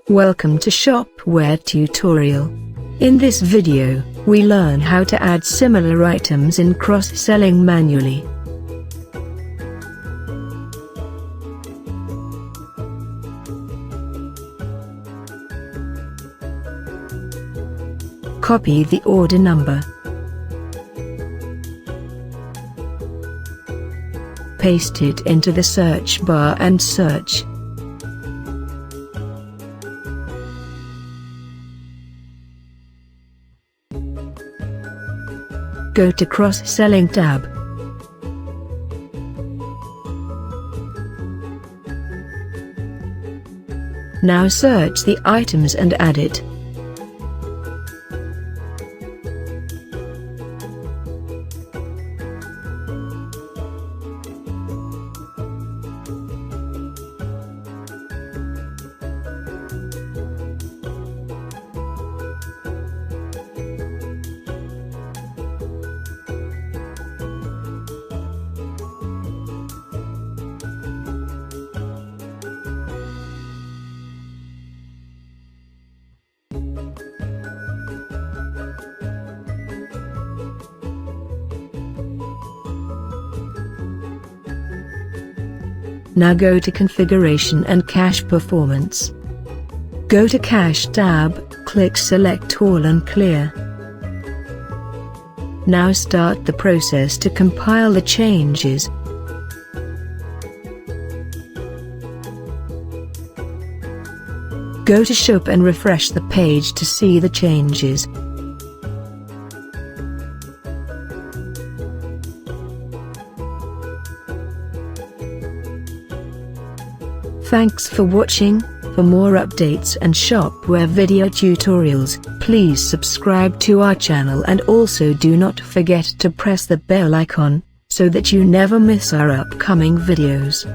Welcome to Shopware tutorial. In this video, we learn how to add similar items in cross-selling manually. Copy the order number. Paste it into the search bar and search. Go to Cross-Selling tab. Now search the items and add it. Now go to Configuration and Cache Performance. Go to Cache tab, click Select All and Clear. Now start the process to compile the changes. Go to Shop and refresh the page to see the changes. Thanks for watching. For more updates and Shopware video tutorials, please subscribe to our channel and also do not forget to press the bell icon, so that you never miss our upcoming videos.